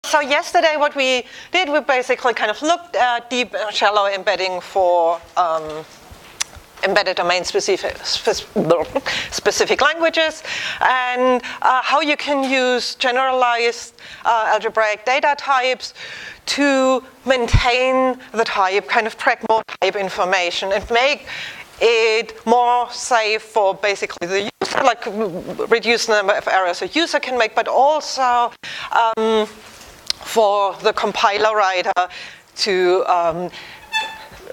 So yesterday what we did, we basically kind of looked at deep and shallow embedding for embedded domain specific languages, and how you can use generalized algebraic data types to maintain the type, kind of track more type information and make it more safe for basically the user, like reduce the number of errors a user can make, but also for the compiler writer to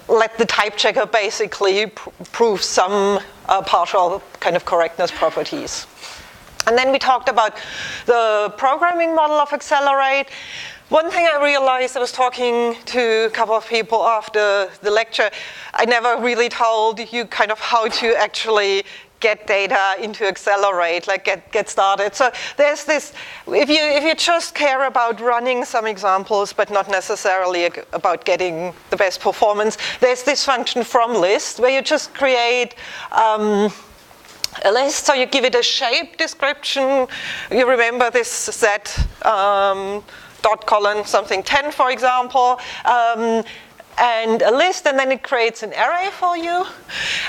let the type checker basically prove some partial kind of correctness properties. And then we talked about the programming model of Accelerate. One thing I realized, I was talking to a couple of people after the lecture, I never really told you kind of how to actually get data into Accelerate, like get started. So there's this, if you just care about running some examples, but not necessarily about getting the best performance, there's this function from list where you just create a list. So you give it a shape description. You remember this set dot colon something 10, for example. And a list, and then it creates an array for you.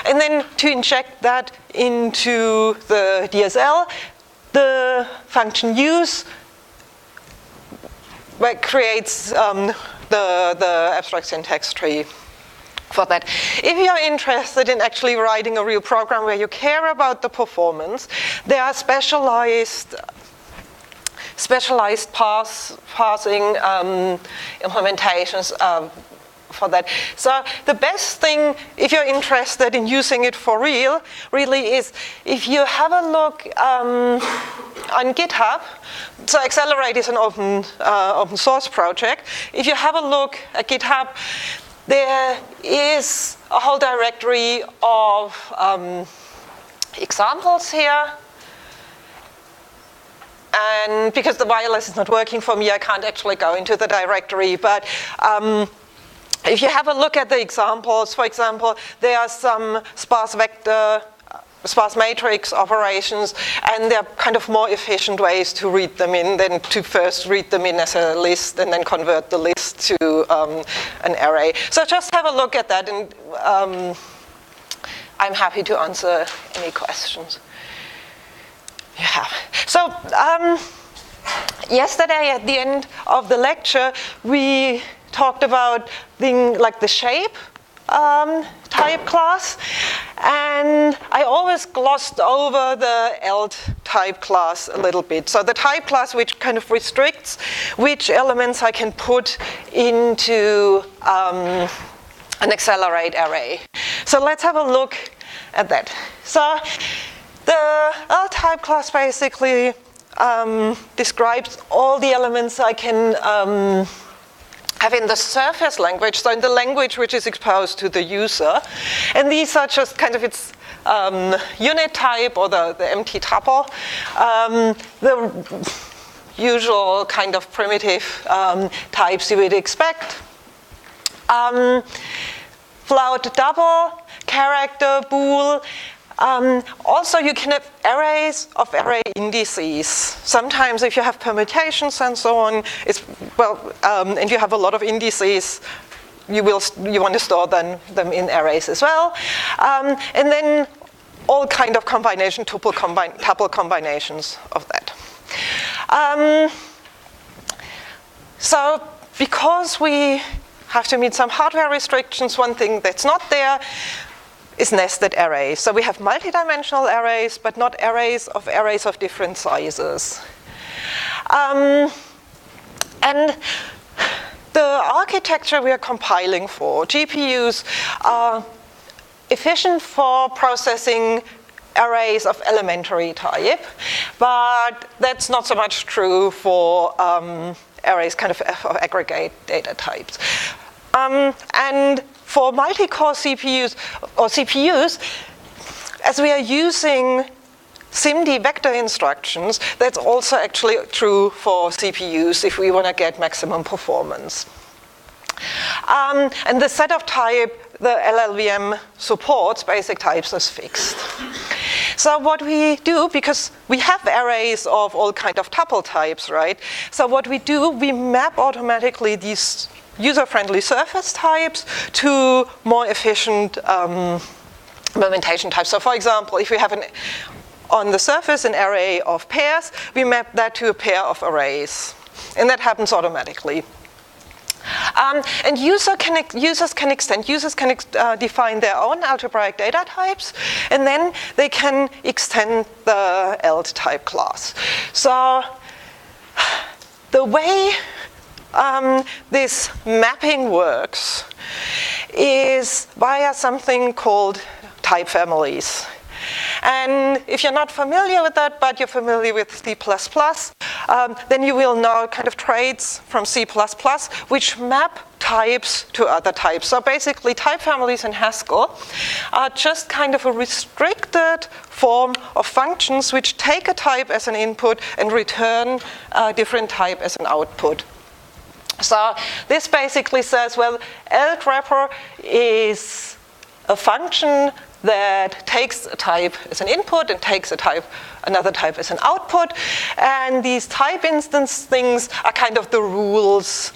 And then to inject that into the DSL, the function use creates the abstract syntax tree for that. If you're interested in actually writing a real program where you care about the performance, there are specialized parsing implementations for that. So the best thing, if you're interested in using it for real, really is if you have a look on GitHub. So Accelerate is an open source project. If you have a look at GitHub, there is a whole directory of examples here. And because the wireless is not working for me, I can't actually go into the directory, but if you have a look at the examples, for example, there are some sparse matrix operations, and there are kind of more efficient ways to read them in than to first read them in as a list and then convert the list to an array. So just have a look at that, and I'm happy to answer any questions you have. So yesterday at the end of the lecture, we talked about like the shape type class, and I always glossed over the eld type class a little bit. So the type class which kind of restricts which elements I can put into an Accelerate array. So let's have a look at that. So the eld type class basically describes all the elements I can have in the surface language, so in the language which is exposed to the user. And these are just kind of its unit type, or the empty tuple, the usual kind of primitive types you would expect. Float, double, character, bool. Also, you can have arrays of array indices. Sometimes if you have permutations and so on, and you have a lot of indices, you want to store them in arrays as well. And then all kind of tuple combinations of that. So because we have to meet some hardware restrictions, one thing that's not there is nested arrays. So we have multidimensional arrays, but not arrays of different sizes. And the architecture we are compiling for, GPUs, are efficient for processing arrays of elementary type, but that's not so much true for arrays kind of aggregate data types. And for multi-core CPUs, as we are using SIMD vector instructions, that's also actually true for CPUs if we want to get maximum performance. And the set of type the LLVM supports basic types is fixed. So what we do, because we have arrays of all kind of tuple types, right? So what we do, we map automatically these user-friendly surface types to more efficient implementation types. So for example, if we have on the surface an array of pairs, we map that to a pair of arrays. And that happens automatically. And users can define their own algebraic data types, and then they can extend the alt type class. So the way this mapping works is via something called type families. And if you're not familiar with that, but you're familiar with C++, then you will know kind of traits from C++, which map types to other types. So basically, type families in Haskell are just kind of a restricted form of functions which take a type as an input and return a different type as an output. So this basically says, well, alt wrapper is a function that takes a type as an input and takes another type as an output. And these type instance things are kind of the rules.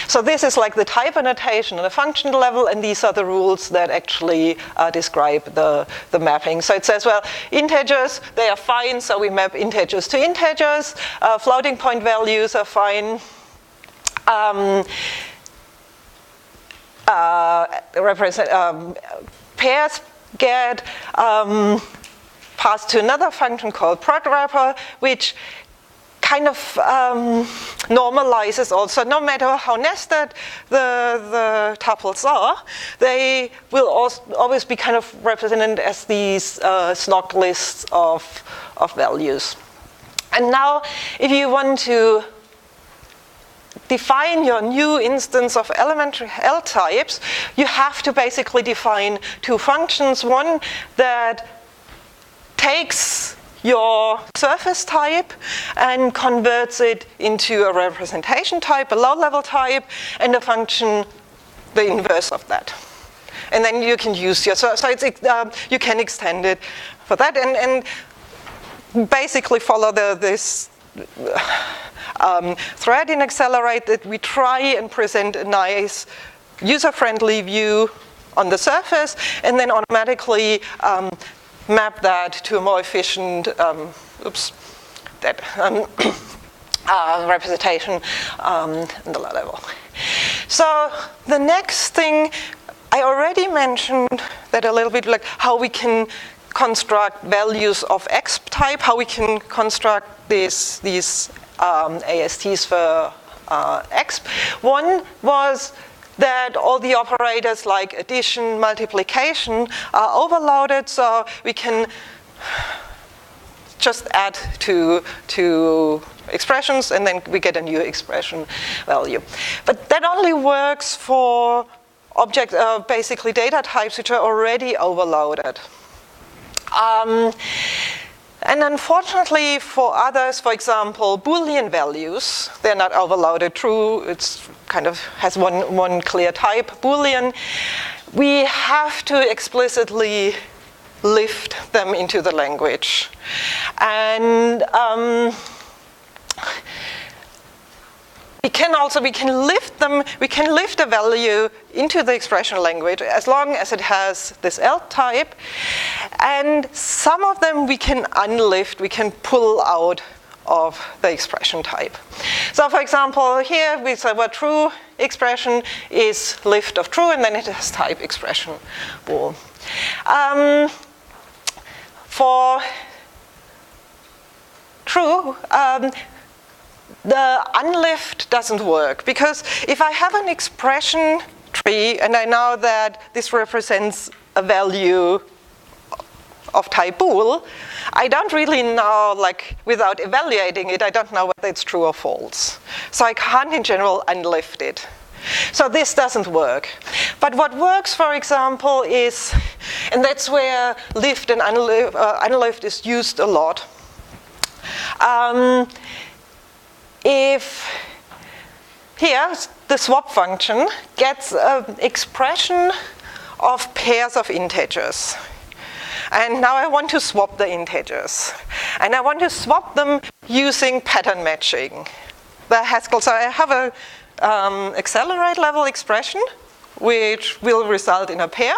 So this is like the type annotation on a function level, and these are the rules that actually describe the mapping. So it says, well, integers, they are fine, so we map integers to integers. Floating point values are fine. Pairs get passed to another function called prod wrapper, which kind of normalizes also, no matter how nested the tuples are, they will always be kind of represented as these SNOC lists of values. And now, if you want to define your new instance of elementary L types, you have to basically define two functions. One that takes your surface type and converts it into a representation type, a low-level type, and a function, the inverse of that. And then you can use your, so it's, you can extend it for that and basically follow this thread in Accelerate that we try and present a nice user-friendly view on the surface and then automatically map that to a more efficient representation in the low level. So the next thing, I already mentioned that a little bit, like how we can construct values of X type, how we can construct these ASTs for X. One was that all the operators like addition, multiplication are overloaded, so we can just add to expressions and then we get a new expression value. But that only works for basically data types which are already overloaded. And unfortunately for others, for example, Boolean values, they're not overloaded. True, it's kind of has one clear type, Boolean. We have to explicitly lift them into the language. And we can lift a value into the expression language as long as it has this L type. And some of them we can unlift, we can pull out of the expression type. So for example, here we say what true expression is lift of true, and then it has type expression bool. For true, the unlift doesn't work, because if I have an expression tree and I know that this represents a value of type bool, I don't really know, like without evaluating it, I don't know whether it's true or false. So I can't in general unlift it. So this doesn't work. But what works, for example, is, and that's where lift and unlift is used a lot. If here the swap function gets an expression of pairs of integers, And now I want to swap the integers. And I want to swap them using pattern matching. The Haskell, so I have a accelerate level expression which will result in a pair.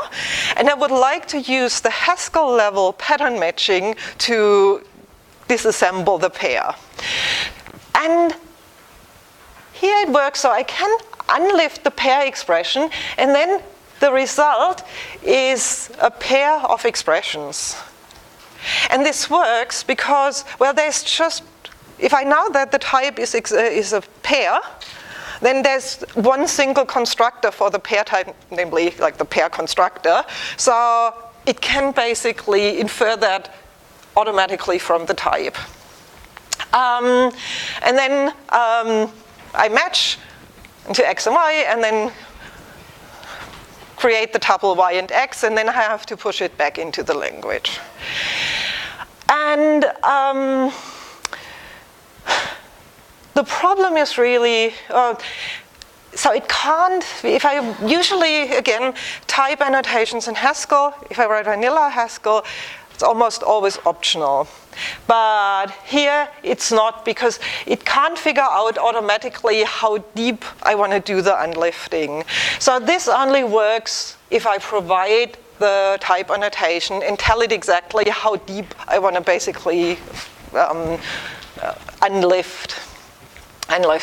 And I would like to use the Haskell level pattern matching to disassemble the pair. And here it works, so I can unlift the pair expression, and then the result is a pair of expressions. And this works because, well, there's just, if I know that the type is a pair, then there's one single constructor for the pair type, namely like the pair constructor. So it can basically infer that automatically from the type. And then I match into x and y, and then create the tuple y and x, and then I have to push it back into the language. And the problem is really, so it can't, if I usually, again, type annotations in Haskell, if I write vanilla Haskell, it's almost always optional. But here it's not, because it can't figure out automatically how deep I want to do the unlifting. So this only works if I provide the type annotation and tell it exactly how deep I want to basically unlift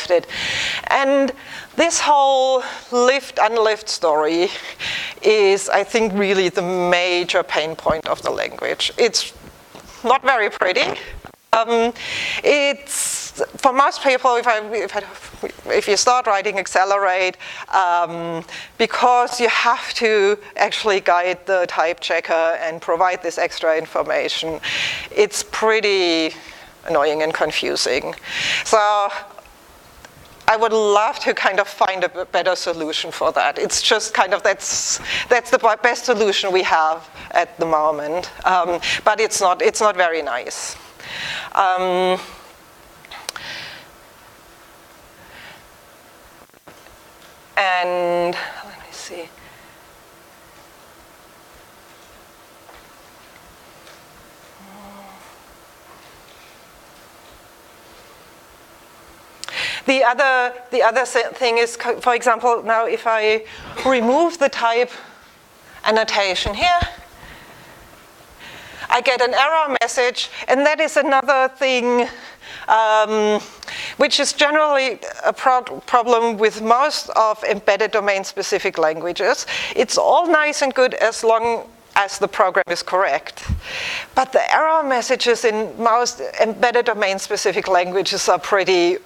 it. And this whole lift-unlift story is, I think, really the major pain point of the language. It's not very pretty. It's, for most people, if you start writing accelerate, because you have to actually guide the type checker and provide this extra information, it's pretty annoying and confusing. So I would love to kind of find a better solution for that. It's just kind of, that's the best solution we have at the moment. But it's not very nice. And let me see. The other thing is, for example, now if I remove the type annotation here, I get an error message, and that is another thing which is generally a problem with most of embedded domain-specific languages. It's all nice and good as long as the program is correct. But the error messages in most embedded domain-specific languages are pretty,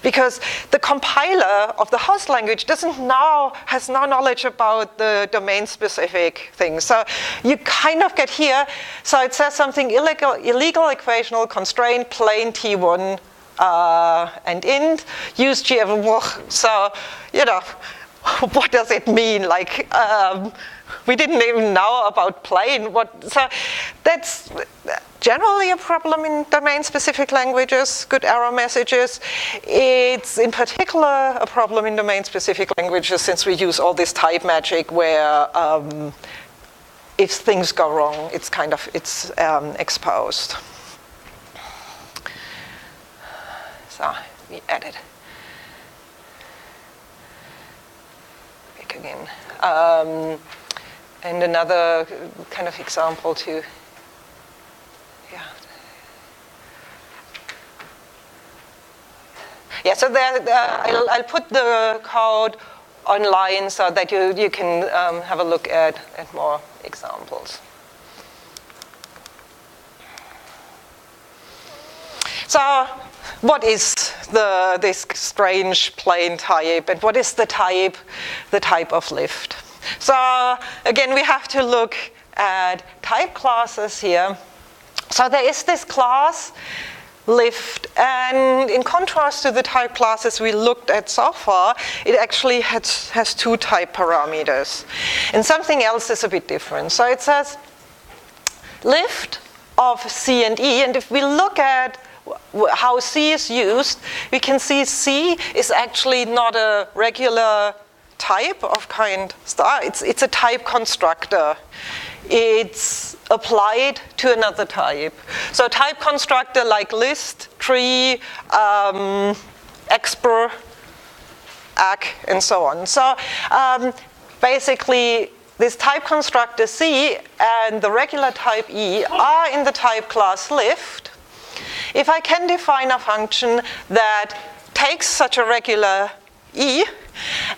because the compiler of the host language has no knowledge about the domain-specific things. So you kind of get here, so it says something illegal equational constraint, plain T1 and int, use GF. So, you know, what does it mean? Like, we didn't even know about plain. So that's generally a problem in domain-specific languages, good error messages. It's in particular a problem in domain-specific languages since we use all this type magic where if things go wrong, it's exposed. So we added back again. And another kind of example too. Yeah, so there, I'll put the code online so that you can have a look at more examples. So what is this strange plain type, and what is the type of lift? So again, we have to look at type classes here. So there is this class lift, and in contrast to the type classes we looked at so far, it actually has two type parameters. And something else is a bit different. So it says lift of C and E, and if we look at how C is used, we can see C is actually not a regular type of kind star. It's a type constructor. it's applied to another type. So type constructor like list, tree, expr, ACK, and so on. So basically, this type constructor C and the regular type E are in the type class lift. If I can define a function that takes such a regular E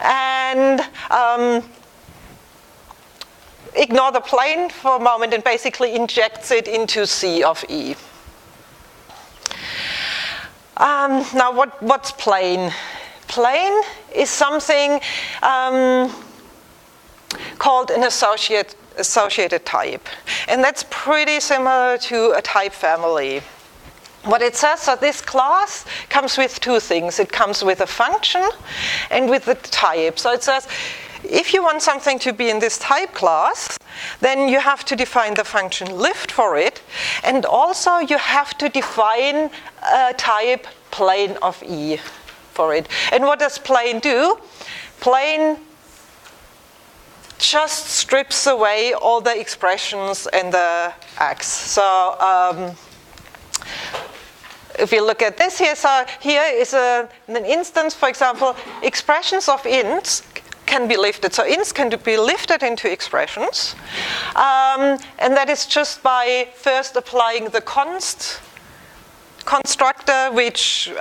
and ignore the plane for a moment and basically injects it into C of E. Now what's plane? Plane is something called an associated type. And that's pretty similar to a type family. What it says, so this class comes with two things. It comes with a function and with the type. So it says, if you want something to be in this type class, then you have to define the function lift for it. And also you have to define a type plane of E for it. And what does plane do? Plane just strips away all the expressions and the X. So if you look at this here, so here is an instance, for example, expressions of ints can be lifted. So ints can be lifted into expressions. And that is just by first applying the const constructor, which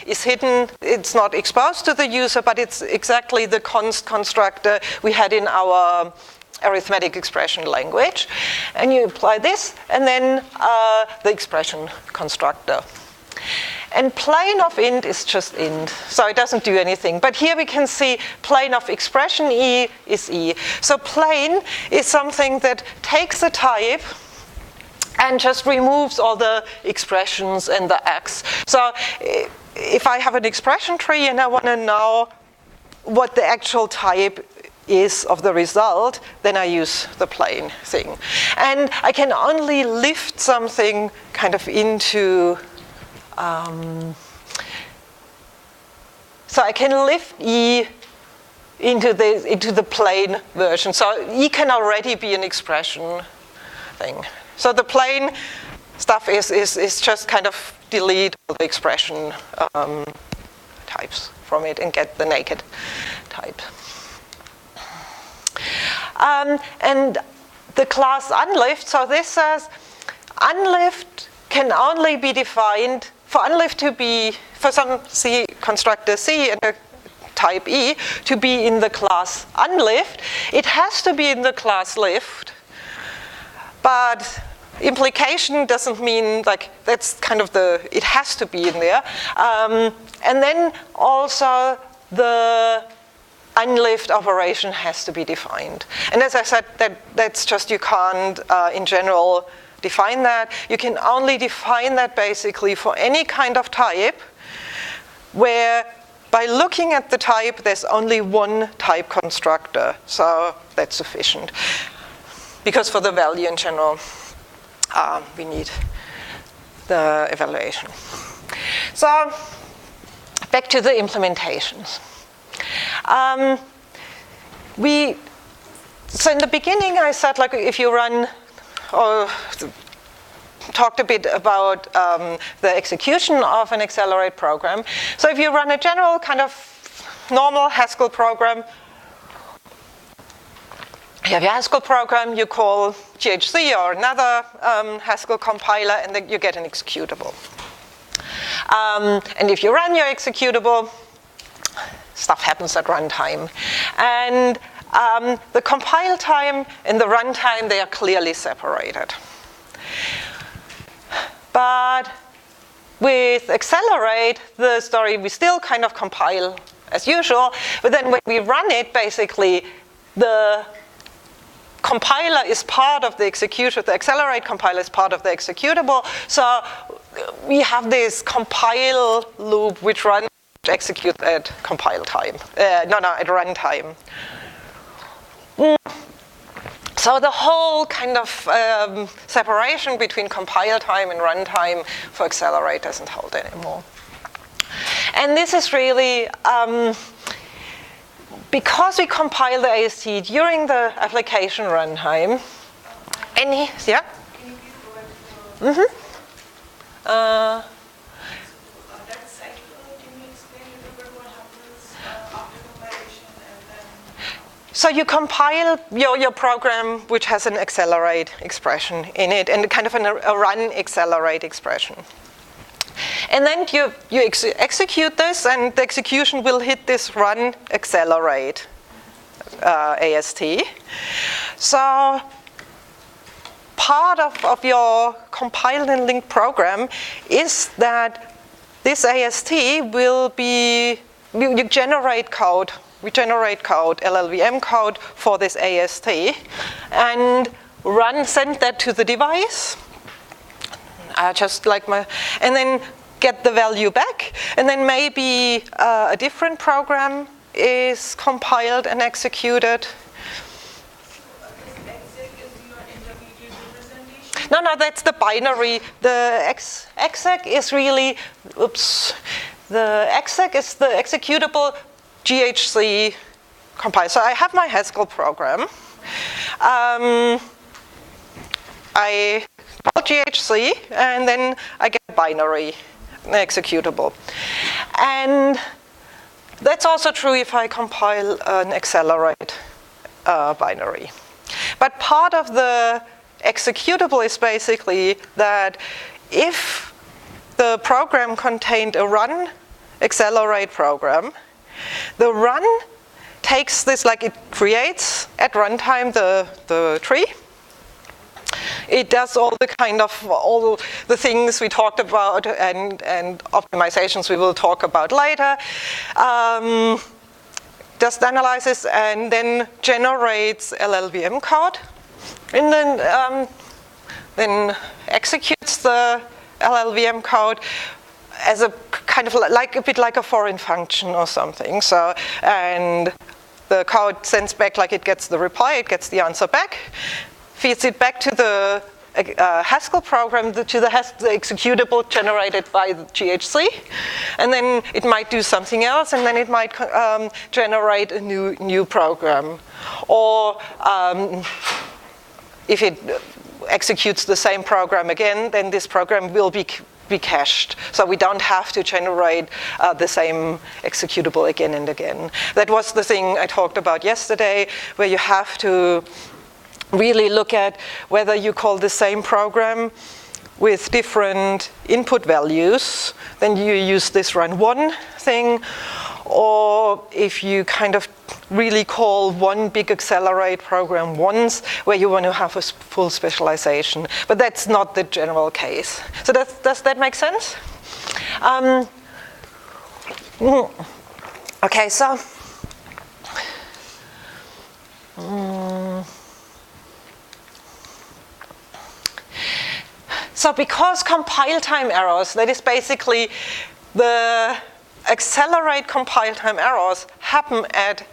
is hidden. It's not exposed to the user, but it's exactly the const constructor we had in our arithmetic expression language. And you apply this, and then the expression constructor. And plane of int is just int, so it doesn't do anything. But here we can see plane of expression E is E. So plane is something that takes a type and just removes all the expressions and the X. So if I have an expression tree and I want to know what the actual type is of the result, then I use the plane thing. And I can only lift something kind of into so I can lift E into the plane version. So E can already be an expression thing. So the plane stuff is just kind of delete all the expression types from it and get the naked type. And the class unlift, so this says unlift can only be defined, for unlift to be, for some C constructor C and a type E to be in the class unlift, it has to be in the class lift. But implication doesn't mean like that's kind of it has to be in there. And then also the unlift operation has to be defined. And as I said, that's just, you can't in general define that. You can only define that basically for any kind of type where by looking at the type, there's only one type constructor. So that's sufficient. Because for the value in general, we need the evaluation. So back to the implementations. So in the beginning I said, like, if you run, or talked a bit about the execution of an accelerate program. So if you run a general kind of normal Haskell program, you have your Haskell program, you call GHC or another Haskell compiler, and then you get an executable. And if you run your executable, stuff happens at runtime. And the compile time and the runtime, they are clearly separated. But with accelerate, the story, we still kind of compile as usual, but then when we run it, basically, the compiler is part of the executable, the accelerate compiler is part of the executable, so we have this compile loop which runs, which executes at compile time, at runtime. So the whole kind of separation between compile time and runtime for accelerate doesn't hold anymore. And this is really, because we compile the AST during the application runtime, Any, yeah? Can you please go back to the that cycle? Can you explain a little bit what happens after compilation and then? So you compile your program, which has an accelerate expression in it, and kind of a run accelerate expression. And then you execute this, and the execution will hit this run accelerate AST. So part of your compiled and linked program is that this AST will be, you generate code. We generate code, LLVM code for this AST, and send that to the device. Just like and then get the value back, and then maybe a different program is compiled and executed. No, that's the binary. The exec is really, the exec is the executable GHC compile. So I have my Haskell program. I call GHC, and then I get binary executable. And that's also true if I compile an accelerate binary. But part of the executable is basically that if the program contained a run accelerate program, the run takes this, like it creates at runtime the tree. It does all the things we talked about and optimizations we will talk about later. Does the analysis and then generates LLVM code, and then executes the LLVM code as a kind of a bit like a foreign function or something. So, and the code sends back, like it gets the reply, it gets the answer back, feeds it back to the Haskell program, to the executable generated by the GHC, and then it might do something else, and then it might generate a new program. Or if it executes the same program again, then this program will be cached. So we don't have to generate the same executable again and again. That was the thing I talked about yesterday, where you have to really look at whether you call the same program with different input values, then you use this run one thing, or if you kind of really call one big accelerate program once, where you want to have a full specialization. But that's not the general case. So does that make sense? Okay, so so because compile time errors, that is basically the accelerate compile time errors happen at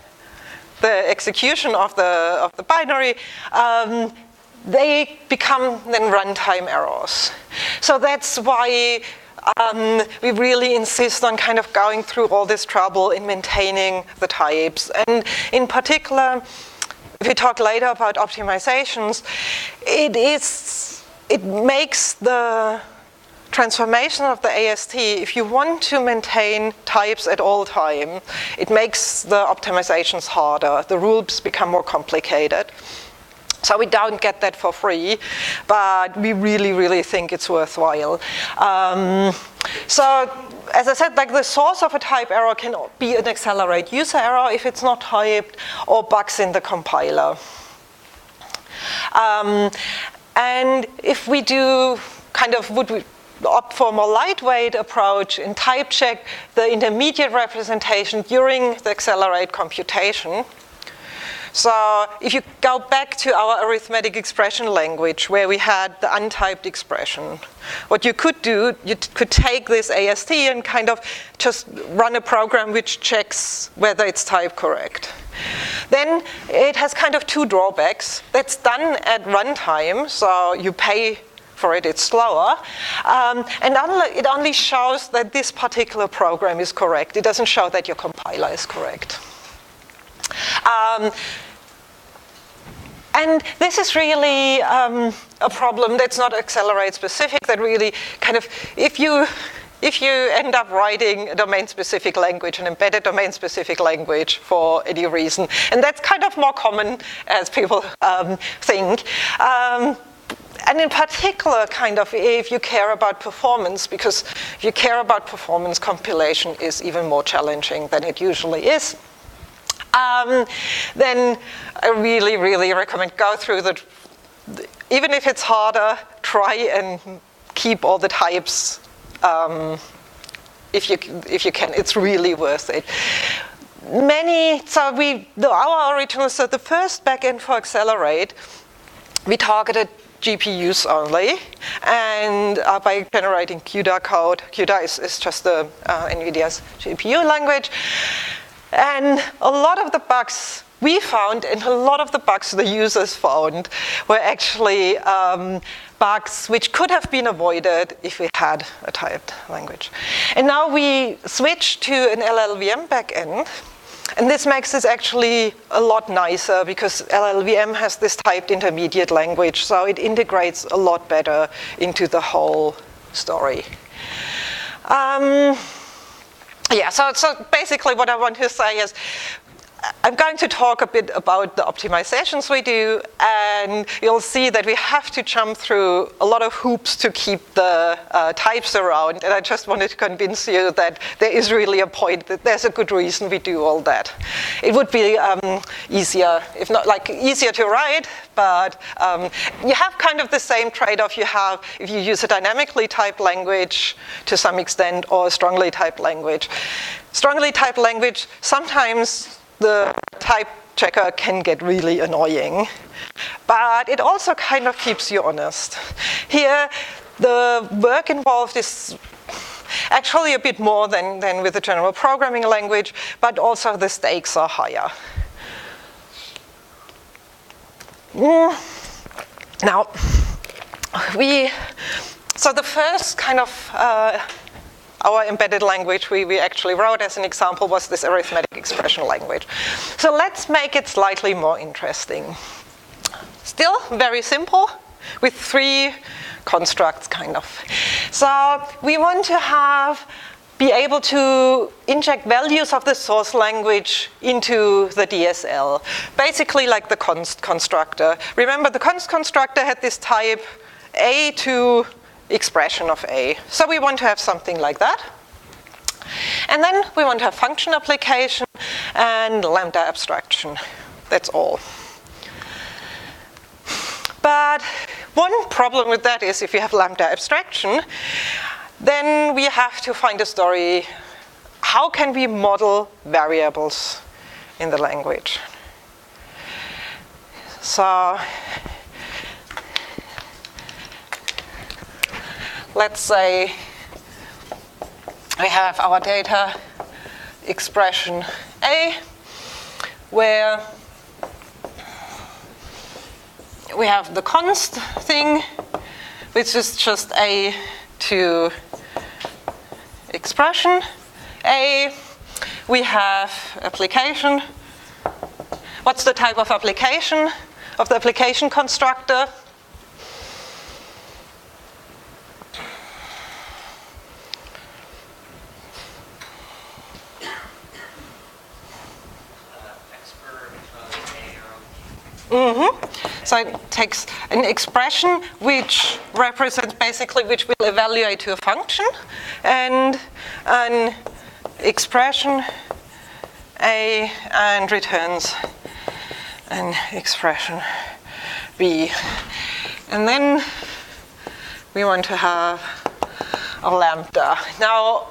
the execution of the binary, they become then runtime errors. So that's why we really insist on kind of going through all this trouble in maintaining the types. And in particular, if we talk later about optimizations, it makes the transformation of the AST, if you want to maintain types at all time, it makes the optimizations harder. The rules become more complicated. So we don't get that for free, but we really, really think it's worthwhile. So as I said, like the source of a type error can be an accelerate user error if it's not typed, or bugs in the compiler. And if we do would we opt for a more lightweight approach and type check the intermediate representation during the accelerate computation. So if you go back to our arithmetic expression language where we had the untyped expression, what you could do, you could take this AST and kind of just run a program which checks whether it's type correct. Then it has kind of two drawbacks. That's done at runtime, so you pay for it, it's slower. And it only shows that this particular program is correct. It doesn't show that your compiler is correct. And this is really a problem that's not accelerate specific, that really kind of, if you end up writing a domain-specific language, an embedded domain-specific language for any reason, and that's kind of more common as people think. And in particular, kind of, if you care about performance, because if you care about performance, compilation is even more challenging than it usually is. Then I really, really recommend go through even if it's harder, try and keep all the types if you can. It's really worth it. Our original, so the first backend for Accelerate, we targeted GPUs only, and by generating CUDA code. CUDA is just NVIDIA's GPU language. And a lot of the bugs we found and a lot of the bugs the users found were actually bugs which could have been avoided if we had a typed language. And now we switched to an LLVM backend. And this makes this actually a lot nicer because LLVM has this typed intermediate language, so it integrates a lot better into the whole story. So basically what I want to say is I'm going to talk a bit about the optimizations we do, and you'll see that we have to jump through a lot of hoops to keep the types around, and I just wanted to convince you that there is really a point, that there's a good reason we do all that. It would be easier, if not like easier to write, but you have kind of the same trade-off you have if you use a dynamically typed language to some extent or a strongly typed language. Strongly typed language, sometimes the type checker can get really annoying, but it also kind of keeps you honest. Here, the work involved is actually a bit more than with the general programming language, but also the stakes are higher. Now, so the first kind of our embedded language we actually wrote as an example was this arithmetic expression language. So let's make it slightly more interesting. Still very simple with 3 constructs kind of. So we want to be able to inject values of the source language into the DSL, basically like the const constructor. Remember the const constructor had this type A to expression of A. So we want to have something like that. And then we want to have function application and lambda abstraction. That's all. But one problem with that is if you have lambda abstraction, then we have to find a story. How can we model variables in the language? So let's say we have our data expression A, where we have the const thing, which is just A to expression A. We have application. What's the type of application of the application constructor? So it takes an expression which represents basically, which will evaluate to a function, and an expression A and returns an expression B. And then we want to have a lambda. Now,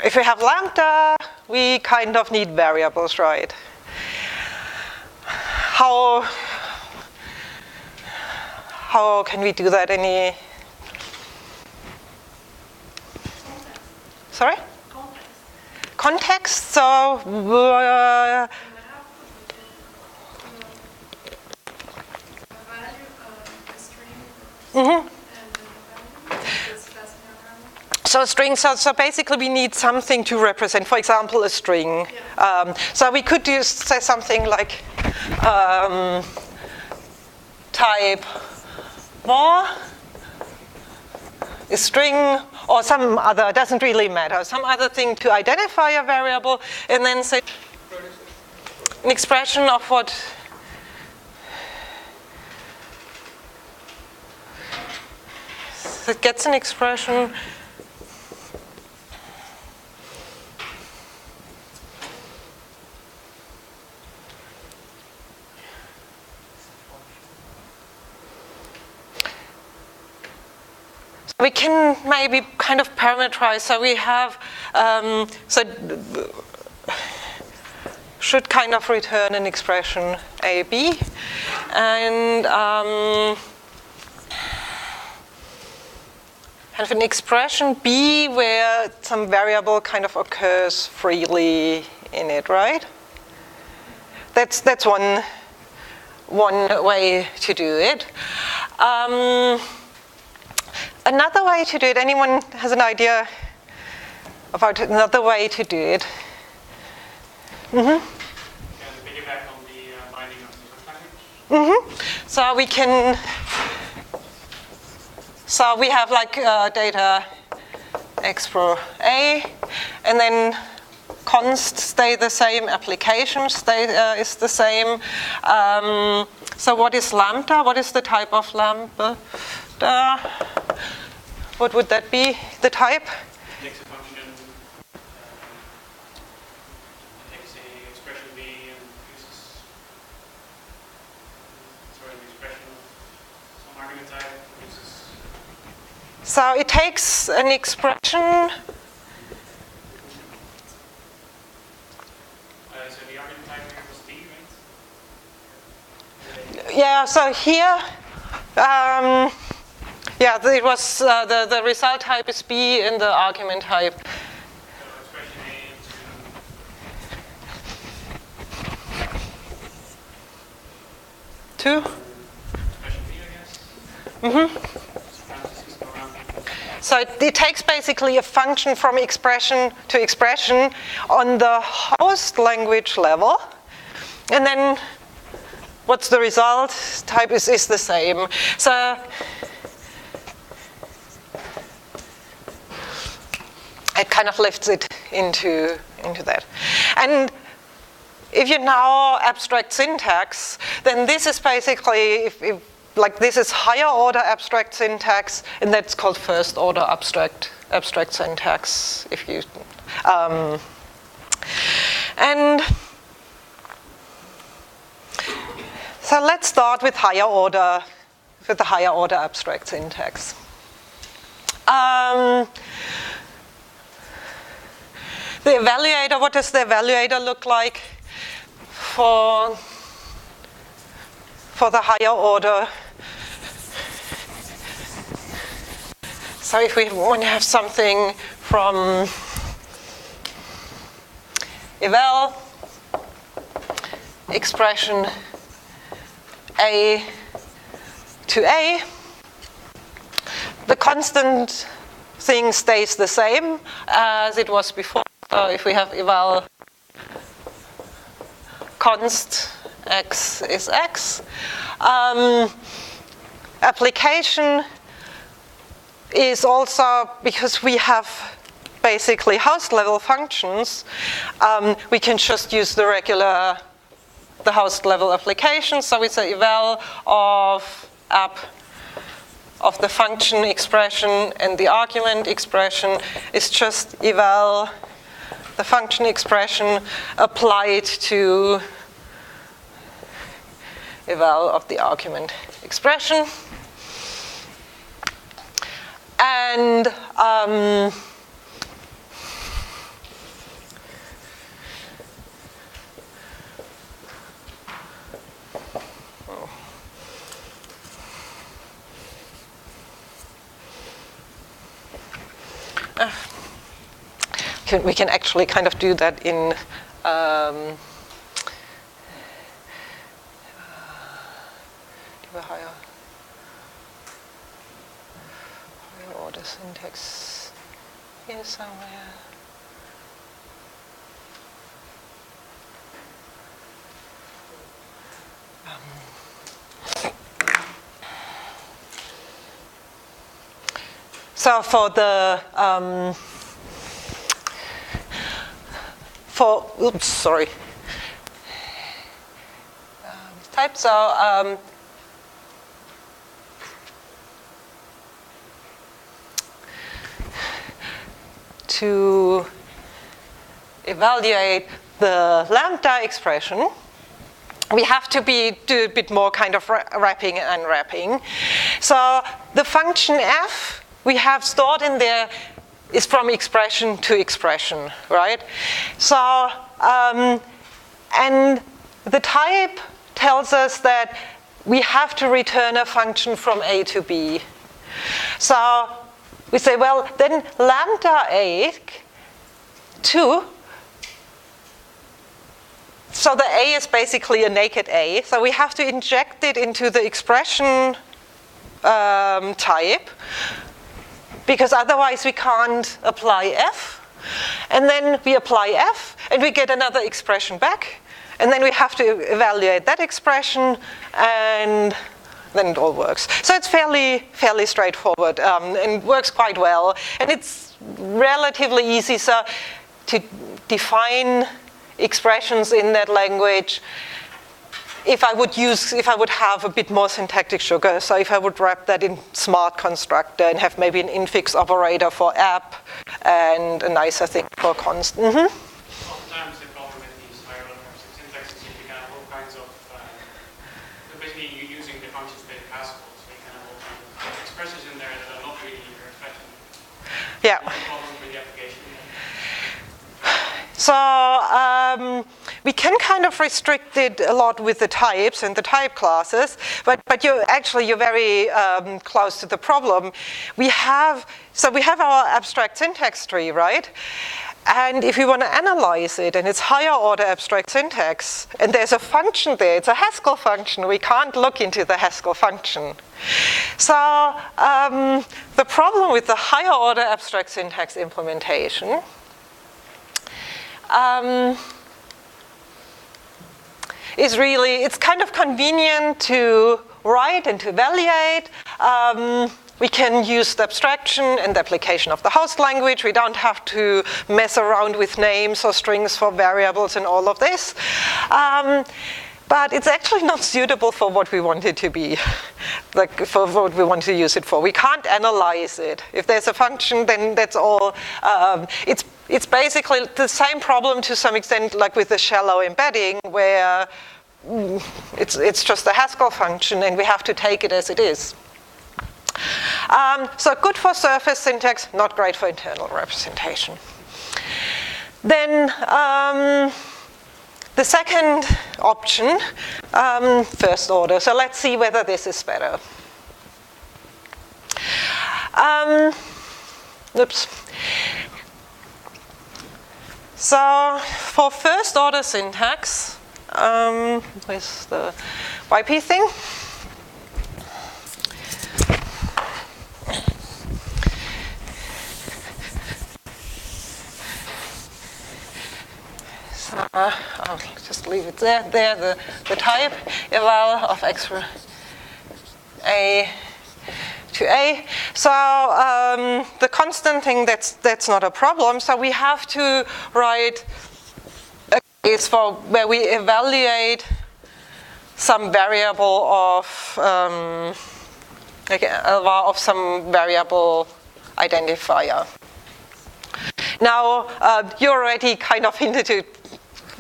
if we have lambda, we kind of need variables, right? How can we do that? Sorry? Context. So So string, so basically we need something to represent, for example, a string. So we could say something like type var a string or some other, doesn't really matter, some other thing to identify a variable, and then say an expression of what it gets an expression we can maybe kind of parameterize. So we have, so should kind of return an expression A, B. And have an expression B where some variable kind of occurs freely in it, right? That's one way to do it. Another way to do it, anyone has an idea about another way to do it? Mm-hmm. Can piggyback on the binding of the language? Mm-hmm. So we have like data x for A, and then const stay the same, application is the same. So what is lambda? What is the type of lambda? What would that be, the type? Takes a function, takes a expression B and uses an expression of some argument type, uses. So it takes an expression. So the argument type here was B, right? Yeah, so here, yeah, it was the result type is B and the argument type. So expression A Two. expression B, I guess. Mm-hmm. So it takes basically a function from expression to expression on the host language level, and then what's the result? Type is the same. So it kind of lifts it into that. And if you now abstract syntax, then this is basically, if like this is higher order abstract syntax, and that's called first order abstract syntax. If you, and so let's start with the higher order abstract syntax. The evaluator, what does the evaluator look like for the higher order? So if we want to have something from eval expression A to A, the constant thing stays the same as it was before. So if we have eval const x is x, application is also, because we have basically host level functions, we can just use the host level application. So it's an eval of app of the function expression, and the argument expression is just eval the function expression applied to eval of the argument expression. And we can actually kind of do that in higher order syntax here somewhere. So for the type. So to evaluate the lambda expression, we have to do a bit more kind of wrapping and unwrapping. So the function f we have stored in there is from expression to expression, right? So, and the type tells us that we have to return a function from a to b. So we say, well, then lambda a 2. So the a is basically a naked a. So we have to inject it into the expression type, because otherwise we can't apply f. And then we apply f, and we get another expression back. And then we have to evaluate that expression, and then it all works. So it's fairly straightforward, and works quite well. And it's relatively easy. So to define expressions in that language, if I would have a bit more syntactic sugar, so if I would wrap that in smart constructor and have maybe an infix operator for app and a nicer thing for const. Oftentimes the problem with these higher order syntaxes is you can have all kinds of, basically you're using the function state Haskell, so you can have all kinds of expressions in there that are not really reflecting. Yeah. The problem with the application. So we can kind of restrict it a lot with the types and the type classes, but you're very close to the problem. We have our abstract syntax tree, right? And if we want to analyze it, and it's higher order abstract syntax, and there's a function there, it's a Haskell function, we can't look into the Haskell function. So the problem with the higher order abstract syntax implementation is really, it's kind of convenient to write and to evaluate. We can use the abstraction and the application of the host language. We don't have to mess around with names or strings for variables and all of this. But it's actually not suitable for what we want it to be, like for what we want to use it for. We can't analyze it. If there's a function, then that's all. It's basically the same problem to some extent like with the shallow embedding, where it's just a Haskell function and we have to take it as it is. So good for surface syntax, not great for internal representation. Then the second option, first order. So let's see whether this is better. So for first order syntax, where's the YP thing? So I'll just leave it there. There, the type eval of x from a to a. So the constant thing, that's not a problem. So we have to write a case for where we evaluate some variable of some variable identifier. Now you already kind of hinted to,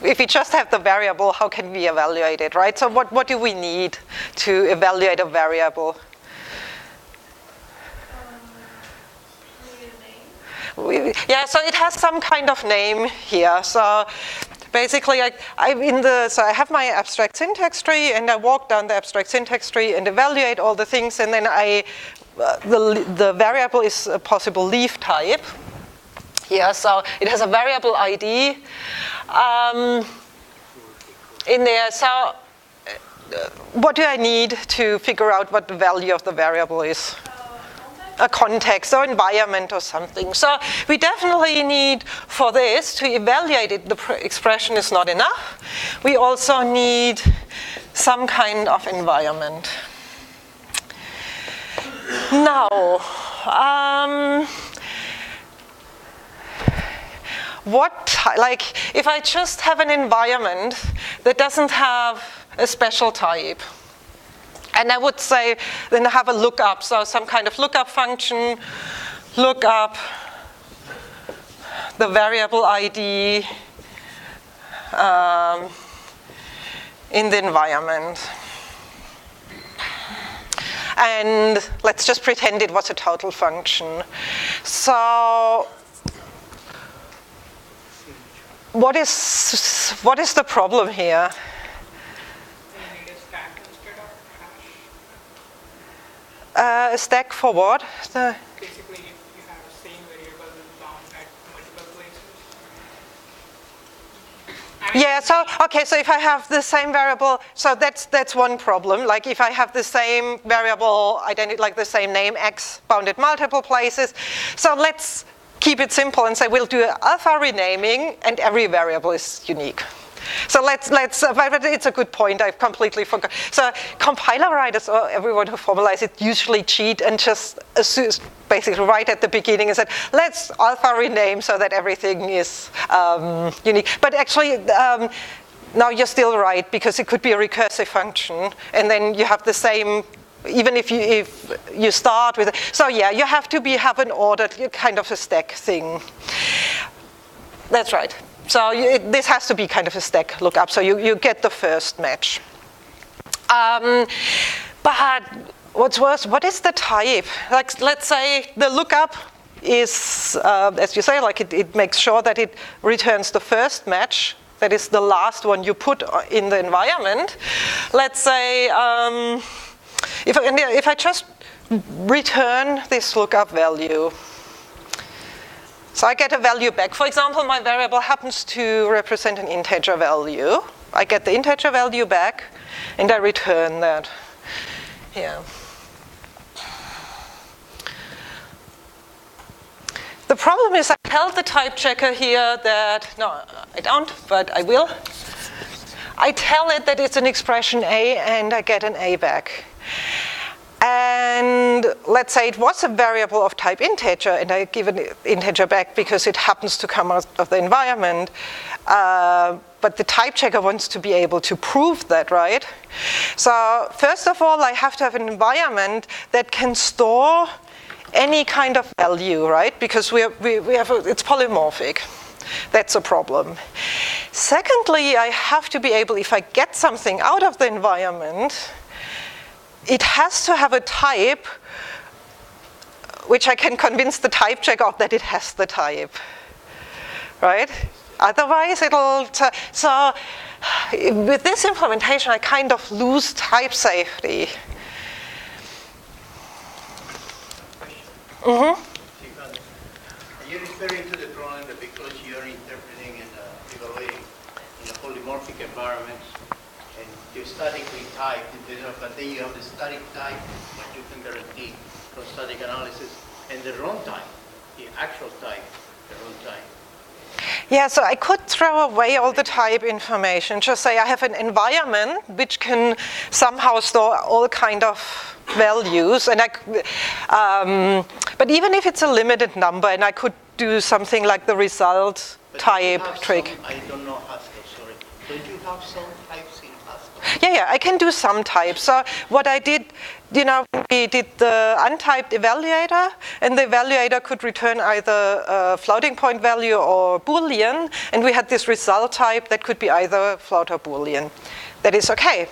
if we just have the variable, how can we evaluate it, right? So what do we need to evaluate a variable? Yeah, so it has some kind of name here. So basically, I have my abstract syntax tree, and I walk down the abstract syntax tree and evaluate all the things, and then the variable is a possible leaf type. Here, so it has a variable ID in there. So what do I need to figure out what the value of the variable is? A context or environment or something. So we definitely need, for this, to evaluate it, the expression is not enough. We also need some kind of environment. Now, like, if I just have an environment that doesn't have a special type, and I would say, then I have a lookup, so some kind of lookup function, look up the variable ID in the environment. And let's just pretend it was a total function. So what is the problem here? A stack for what? Basically, if you have the same variable bound at multiple places. Yeah, so, okay, so if I have the same variable, so that's one problem. Like if I have the same variable, like the same name, x, bound at multiple places. So let's keep it simple and say we'll do alpha renaming and every variable is unique. So let's but it's a good point, I've completely forgot. So compiler writers, or everyone who formalizes it, usually cheat and just assume, basically right at the beginning and said, let's alpha rename so that everything is unique. But actually, now you're still right, because it could be a recursive function, and then you have the same, even if you start with it. So yeah, you have to have an ordered kind of a stack thing. That's right. So this has to be kind of a stack lookup, so you get the first match. But what's worse, what is the type? Like, let's say the lookup is, as you say, like it makes sure that it returns the first match. That is the last one you put in the environment. Let's say, if I just return this lookup value, so I get a value back. For example, my variable happens to represent an integer value. I get the integer value back, and I return that here. The problem is I tell the type checker here that, no, I don't, but I will. I tell it that it's an expression A, and I get an A back. And let's say it was a variable of type integer, and I give an integer back because it happens to come out of the environment. But the type checker wants to be able to prove that, right? So first of all, I have to have an environment that can store any kind of value, right? Because it's polymorphic. That's a problem. Secondly, I have to be able, if I get something out of the environment, it has to have a type which I can convince the type checker of that it has the type, right? Otherwise it'll, so with this implementation I kind of lose type safety. Mm-hmm. Are you referring to the problem that because you're interpreting and evaluating in a polymorphic environment, and you statically type, but then you have the static type, what you can guarantee from static analysis, and the runtime, the actual type, the runtime. Yeah, so I could throw away all the type information, just say I have an environment which can somehow store all kind of values, and but even if it's a limited number, and I could do something like the result But type trick. I don't know Haskell, sorry. Don't you have some types in Haskell? Yeah, I can do some types. So what I did, we did the untyped evaluator, and the evaluator could return either a floating point value or Boolean, and we had this result type that could be either float or Boolean. That is okay.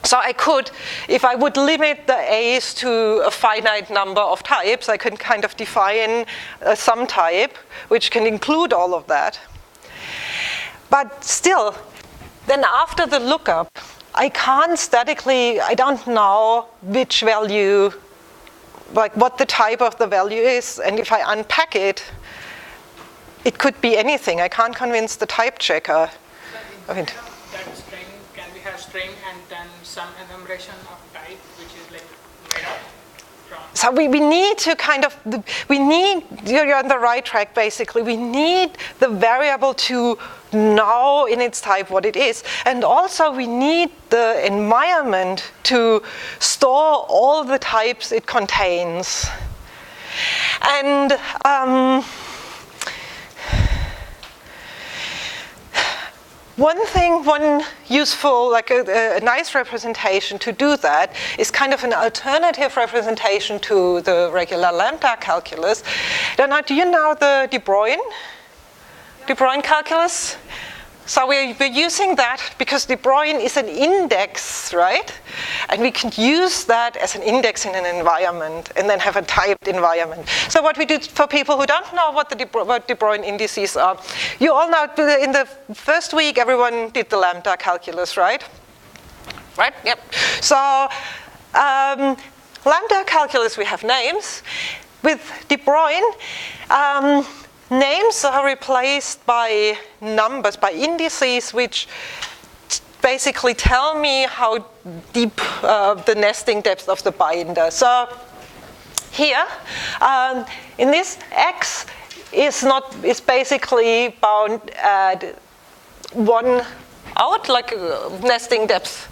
So I could, if I would limit the A's to a finite number of types, I can kind of define a sum type, which can include all of that. But still, then after the lookup, I can't statically, I don't know which value, like what the type of the value is, and if I unpack it, it could be anything. I can't convince the type checker of it. That string, can we have string and then some enumeration of type, which is like made up from? So we need to kind of, you're on the right track basically, we need the variable to know in its type what it is. And also we need the environment to store all the types it contains. And one useful, like a nice representation to do that is kind of an alternative representation to the regular lambda calculus. Now, do you know the De Bruijn calculus? So we're using that because De Bruijn is an index, right? And we can use that as an index in an environment and then have a typed environment. So what we do for people who don't know what De Bruijn indices are, you all know in the first week everyone did the lambda calculus, right? Right? Yep. So lambda calculus, we have names. With De Bruijn, names are replaced by numbers, by indices, which basically tell me how deep the nesting depth of the binder. So here, in this x is basically bound at 1 out, like nesting depth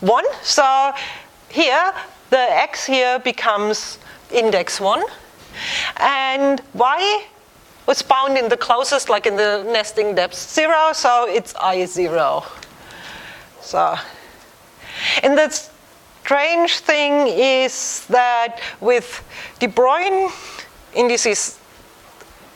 1. So here, the x here becomes index 1, and y was bound in the closest, like in the nesting depth 0, so it's I0. So, and the strange thing is that with De Bruijn indices,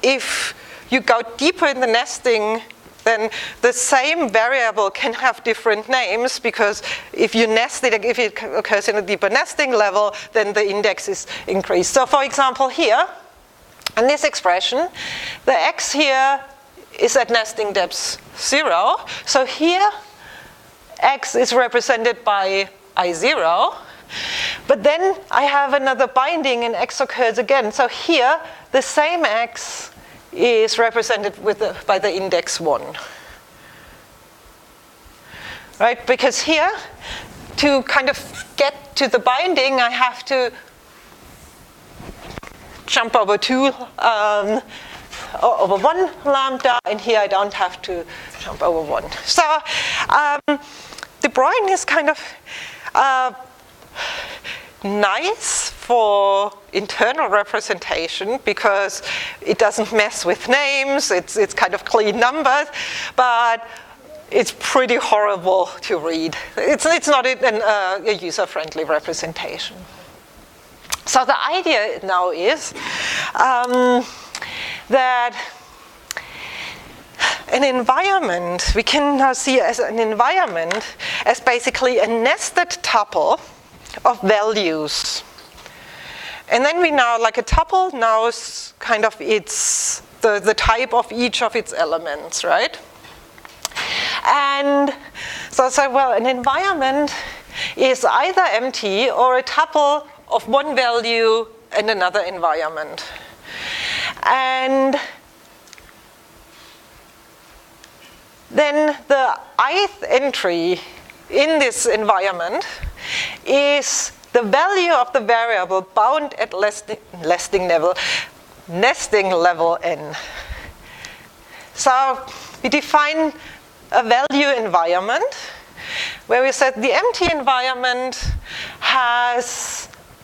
if you go deeper in the nesting, then the same variable can have different names, because if you nest it, if it occurs in a deeper nesting level, then the index is increased. So for example here, in this expression, the x here is at nesting depth 0. So here, x is represented by I0. But then I have another binding and x occurs again. So here, the same x is represented by the index 1. Right? Because here, to kind of get to the binding, I have to jump over 2 over 1 lambda, and here I don't have to jump over 1. So De Bruijn is kind of nice for internal representation because it doesn't mess with names, it's kind of clean numbers, but it's pretty horrible to read. It's not a user-friendly representation. So the idea now is that an environment, we can now see as an environment as basically a nested tuple of values. And then we know, like a tuple knows kind of the type of each of its elements, right? And so well, an environment is either empty or a tuple of one value and another environment. And then the ith entry in this environment is the value of the variable bound at nesting level n. So we define a value environment where we said the empty environment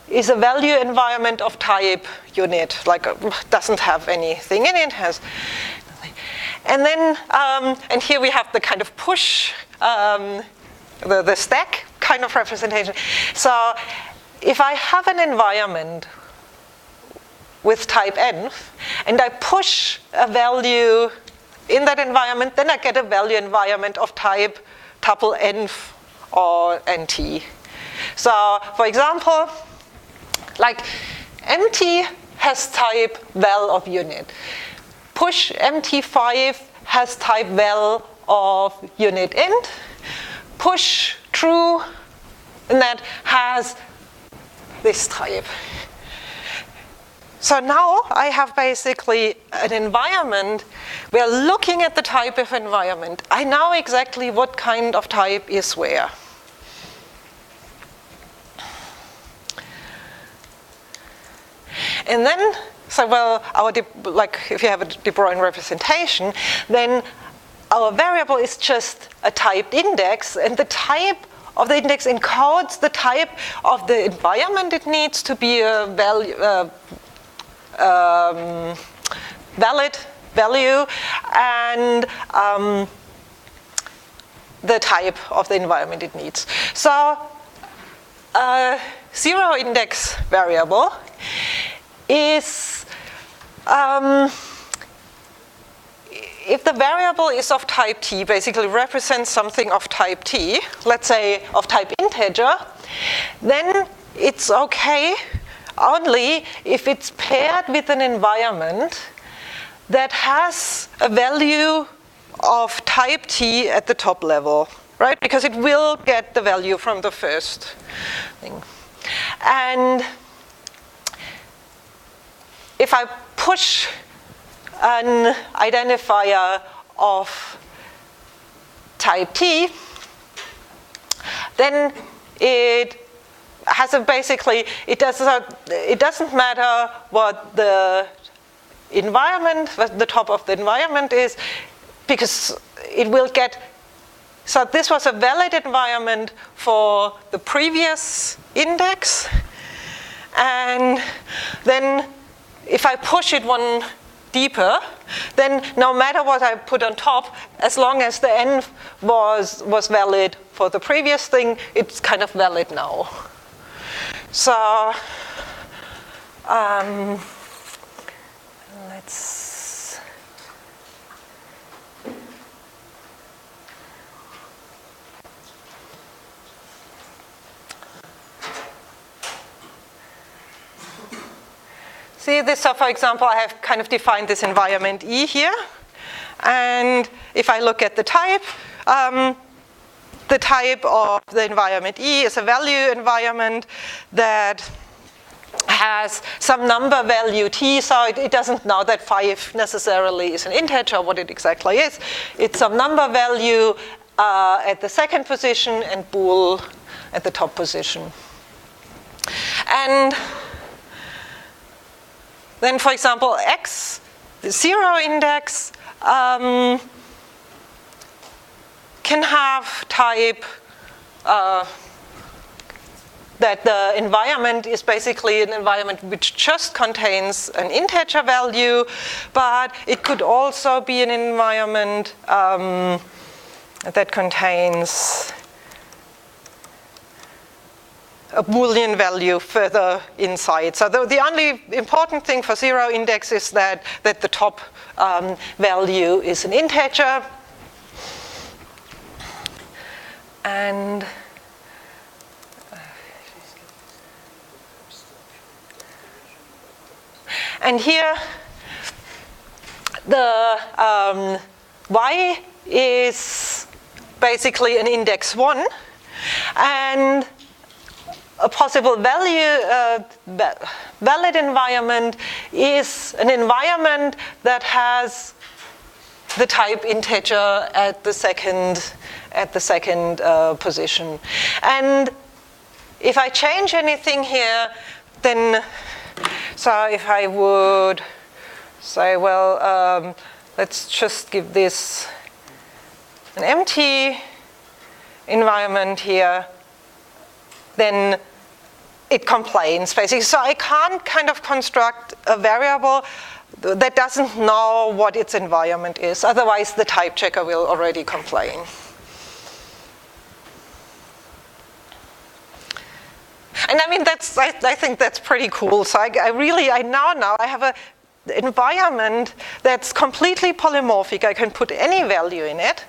is a value environment of type unit, like doesn't have anything in it, has nothing. And then, and here we have the kind of push, the stack kind of representation. So if I have an environment with type n, and I push a value in that environment, then I get a value environment of type tuple n or nt. So, for example, like empty has type val of unit. Push mt5 has type val of unit int. Push true, and that has this type. So now I have basically an environment where, looking at the type of environment, I know exactly what kind of type is where. And then, so well, like if you have a De Bruijn representation, then our variable is just a typed index, and the type of the index encodes the type of the environment it needs to be a value, valid value, and the type of the environment it needs. So a zero index variable is, if the variable is of type t, basically represents something of type t, let's say of type integer, then it's okay only if it's paired with an environment that has a value of type t at the top level, right? Because it will get the value from the first thing. And if I push an identifier of type t, then it has a basically, it doesn't matter what the environment, what the top of the environment is, because it will get, so this was a valid environment for the previous index, and then if I push it one deeper, then no matter what I put on top, as long as the n was valid for the previous thing, it's kind of valid now. So let's see this. So for example, I have kind of defined this environment E here, and if I look at the type of the environment E is a value environment that has some number value t, so it doesn't know that 5 necessarily is an integer, what it exactly is. It's some number value at the second position and bool at the top position. And then, for example, x, the zero index, can have type that the environment is basically an environment which just contains an integer value, but it could also be an environment that contains a Boolean value further inside. So the only important thing for zero index is that the top value is an integer. And here, the y is basically an index 1, and a possible valid environment is an environment that has the type integer at the second position. And if I change anything here, then, so if I would say, well, let's just give this an empty environment here, then it complains basically. So I can't kind of construct a variable that doesn't know what its environment is. Otherwise, the type checker will already complain. And I mean, I think that's pretty cool. So I now have an environment that's completely polymorphic. I can put any value in it.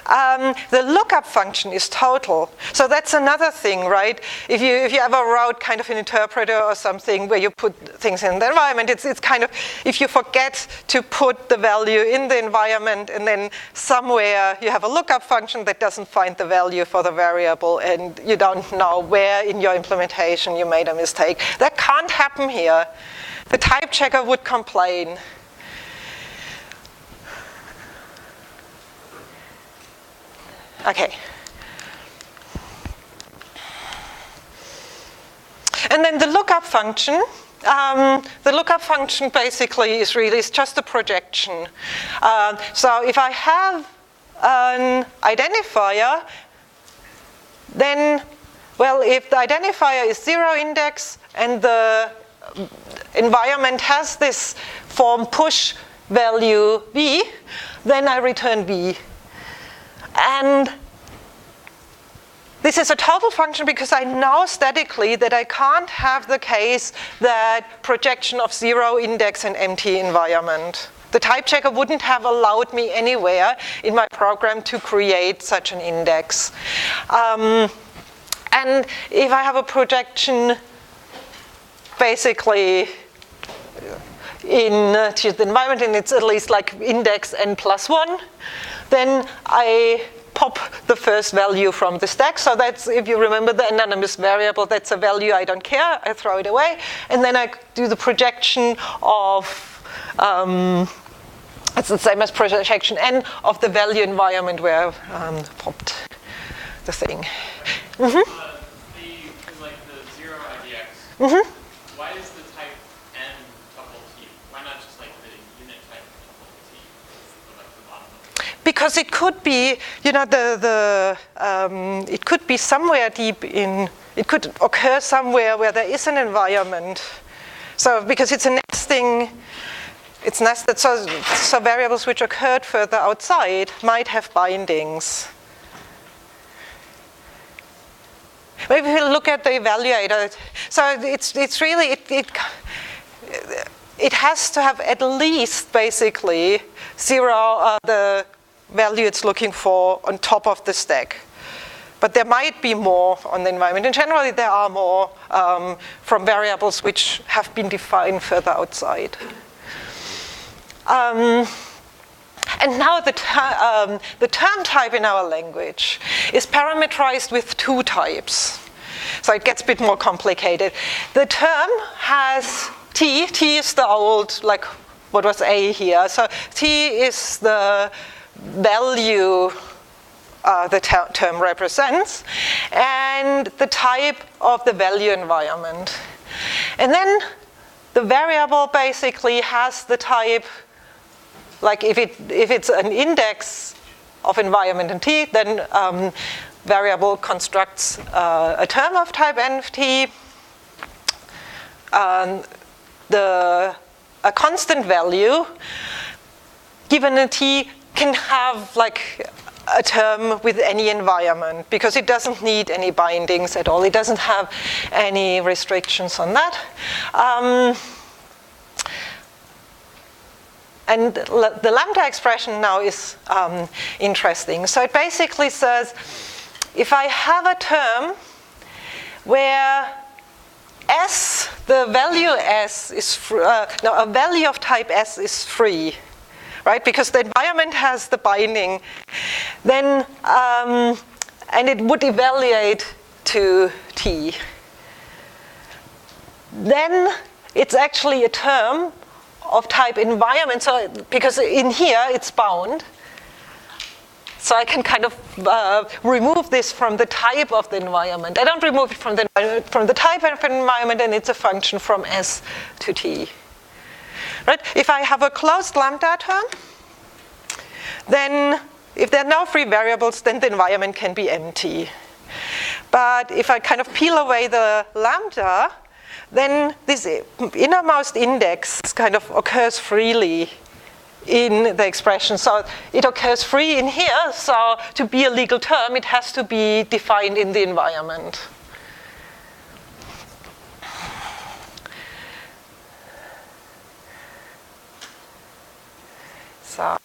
The lookup function is total. So that's another thing, right? If you ever wrote kind of an interpreter or something where you put things in the environment, it's kind of, if you forget to put the value in the environment and then somewhere you have a lookup function that doesn't find the value for the variable and you don't know where in your implementation you made a mistake. That can't happen here. The type checker would complain. Okay. And then the lookup function. The lookup function basically is just a projection. So if I have an identifier, then, well, if the identifier is zero index and the environment has this form push value v, then I return v. And this is a total function because I know statically that I can't have the case that projection of zero index and empty environment. The type checker wouldn't have allowed me anywhere in my program to create such an index. And if I have a projection basically in the environment and it's at least like index n+1, then I pop the first value from the stack. So that's, if you remember the anonymous variable, that's a value I don't care, I throw it away. And then I do the projection of, it's the same as projection n of the value environment where I've popped the thing. Like the 0 IDX, why is the type n tuple t? Why not just like the unit type tuple t? Like the bottom of it? Because it could be, you know, it could be somewhere deep in, it could occur somewhere where there is an environment. So because it's a nesting, it's nested, so variables which occurred further outside might have bindings. Maybe we'll look at the evaluator. So it's really, it has to have at least basically 0, the value it's looking for on top of the stack. But there might be more on the environment. And generally there are more from variables which have been defined further outside. And now the term type in our language is parameterized with 2 types. So it gets a bit more complicated. The term has t. T is the old, like what was a here. So t is the value the term represents, and the type of the value environment. And then the variable basically has the type, like if it's an index of environment in t, then variable constructs a term of type n of t. A constant value given a t can have like a term with any environment because it doesn't need any bindings at all. It doesn't have any restrictions on that. And the lambda expression now is interesting. So it basically says, if I have a term where S, the value S is, a value of type S is free, right? Because the environment has the binding, then, and it would evaluate to T. Then it's actually a term of type environment, so because in here it's bound. So I can kind of remove this from the type of the environment. I don't remove it from the type of environment, and it's a function from S to T. Right? If I have a closed lambda term, then if there are no free variables, then the environment can be empty. But if I kind of peel away the lambda, then this innermost index kind of occurs freely in the expression. So it occurs free in here, so to be a legal term, it has to be defined in the environment. So,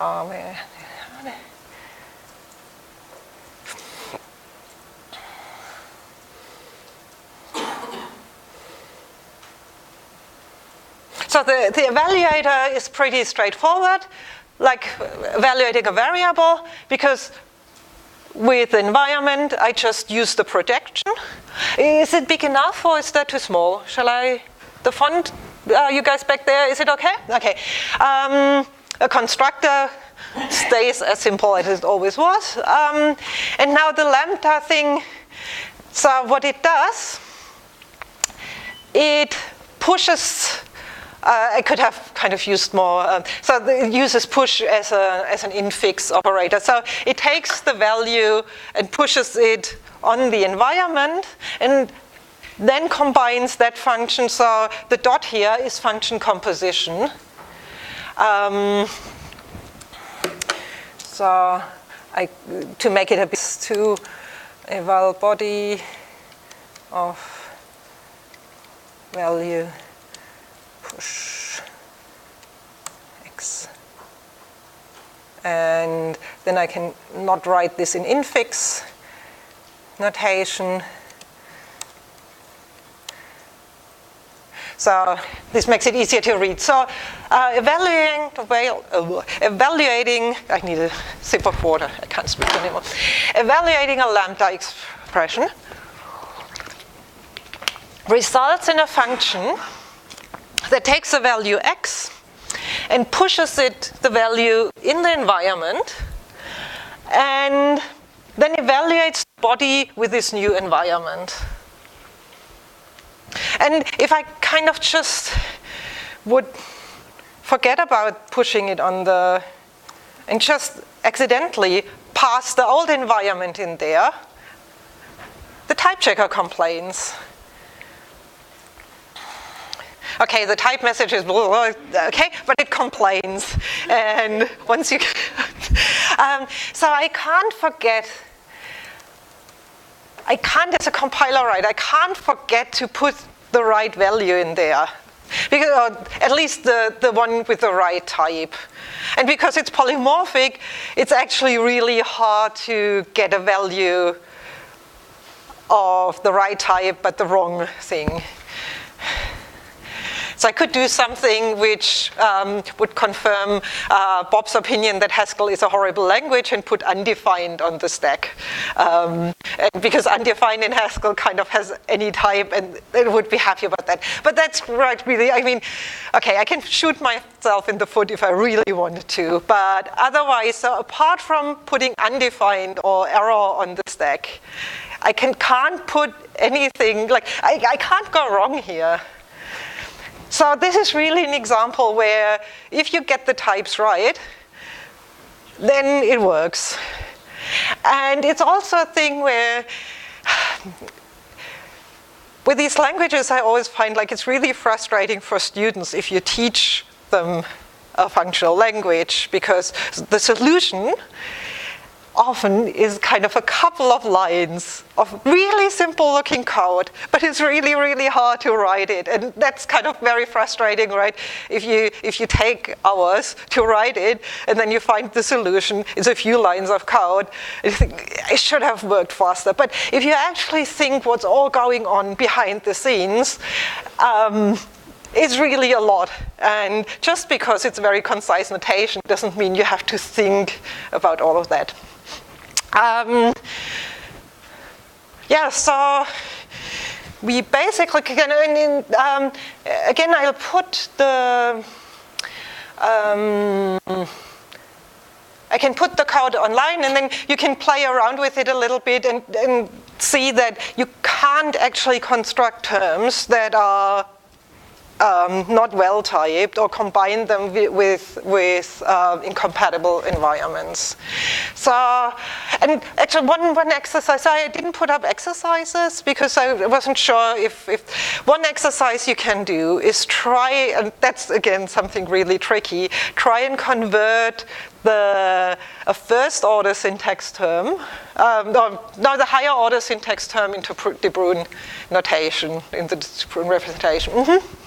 so the evaluator is pretty straightforward, like evaluating a variable, because with the environment, I just use the projection. Is it big enough or is that too small? Shall I, the font, you guys back there, is it okay? Okay. A constructor stays as simple as it always was. And now the lambda thing, so what it does, it pushes, I could have kind of used more, so it uses push as an infix operator. So it takes the value and pushes it on the environment, and then combines that function. So the dot here is function composition. So to make it a bit to eval body of value push x. And then I can not write this in infix notation. So this makes it easier to read. So evaluating, I need a sip of water, I can't speak anymore. Evaluating a lambda expression results in a function that takes a value x and pushes the value in the environment and then evaluates the body with this new environment. And if I kind of just would forget about pushing it on and just accidentally pass the old environment in there, the type checker complains. Okay, the type message is okay, but it complains. And once you, so I can't forget. I can't, as a compiler, right? I can't forget to put the right value in there, because, or at least the one with the right type. And because it's polymorphic, it's actually really hard to get a value of the right type but the wrong thing. So I could do something which would confirm Bob's opinion that Haskell is a horrible language and put undefined on the stack. And because undefined in Haskell kind of has any type, and it would be happy about that. But that's right, really, I mean, okay, I can shoot myself in the foot if I really wanted to. But otherwise, so apart from putting undefined or error on the stack, I can't put anything, like, I can't go wrong here. So this is really an example where if you get the types right, then it works. And it's also a thing where with these languages I always find like it's really frustrating for students if you teach them a functional language, because the solution often is kind of a couple of lines of really simple looking code, but it's really, really hard to write it. And that's kind of very frustrating, right? If you take hours to write it and then you find the solution is a few lines of code, you think, I should have worked faster. But if you actually think what's all going on behind the scenes, it's really a lot. And just because it's very concise notation doesn't mean you have to think about all of that. Yeah, so we basically can, again, I'll put the, I can put the code online and then you can play around with it a little bit and see that you can't actually construct terms that are not well typed or combine them with incompatible environments. So, and actually one exercise, I didn't put up exercises because I wasn't sure if one exercise you can do is try, and that's again something really tricky, try and convert a first order syntax term, the higher order syntax term into De Bruijn notation, in the De Bruijn representation. Mm-hmm.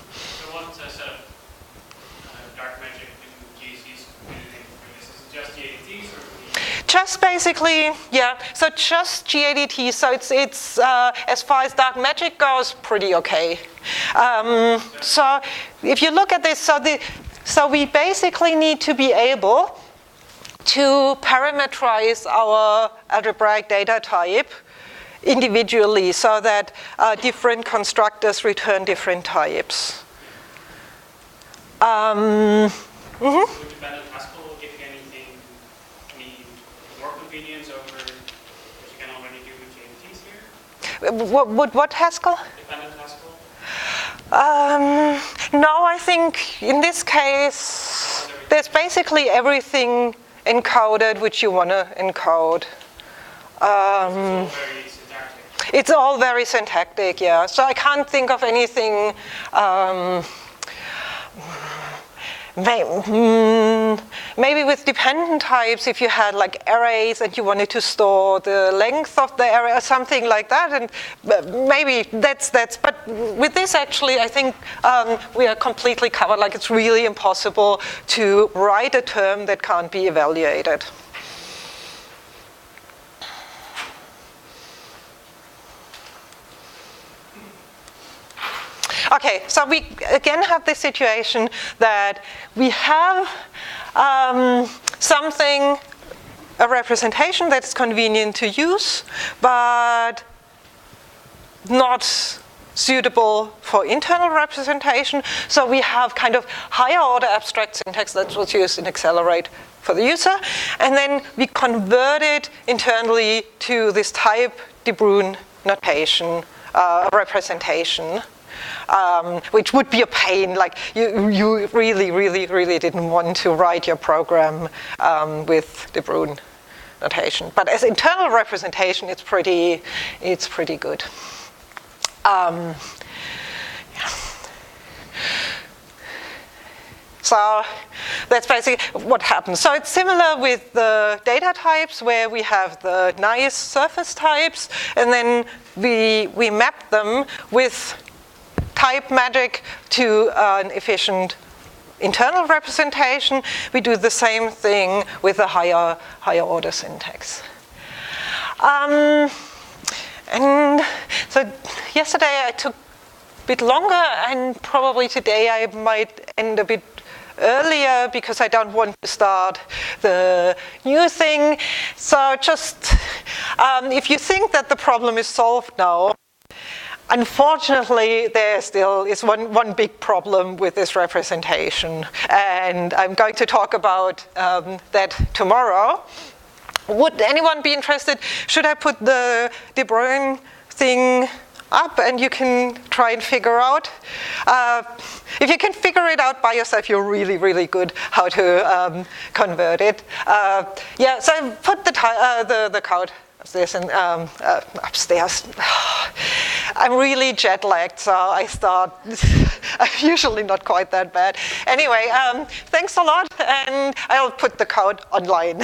Just basically, yeah, so just GADT, so it's as far as dark magic goes, pretty okay. So if you look at this, so we basically need to be able to parameterize our algebraic data type individually so that different constructors return different types. Mm-hmm. What Haskell? Dependent Haskell? No, I think in this case, there's basically everything encoded which you want to encode. Very syntactic. It's all very syntactic, yeah. So I can't think of anything. Maybe with dependent types, if you had like arrays and you wanted to store the length of the array or something like that, and maybe that's. But with this, actually, I think we are completely covered. Like it's really impossible to write a term that can't be evaluated. Okay, so we again have this situation that we have something, a representation that's convenient to use, but not suitable for internal representation. So we have kind of higher order abstract syntax that's what's used in Accelerate for the user, and then we convert it internally to this type De Bruijn notation representation. Which would be a pain, like you really didn't want to write your program with De Bruijn notation. But as internal representation, it's pretty good. Yeah. So that's basically what happens. So it's similar with the data types where we have the nice surface types, and then we map them with type magic to an efficient internal representation. We do the same thing with a higher order syntax. And so yesterday I took a bit longer, and probably today I might end a bit earlier because I don't want to start the new thing. So just if you think that the problem is solved now, unfortunately, there still is one big problem with this representation, and I'm going to talk about that tomorrow. Would anyone be interested? Should I put the De Bruijn thing up and you can try and figure out? If you can figure it out by yourself, you're really good how to convert it. Yeah, so I put the code upstairs and upstairs. I'm really jet lagged, so I'm usually not quite that bad. Anyway, thanks a lot, and I'll put the code online.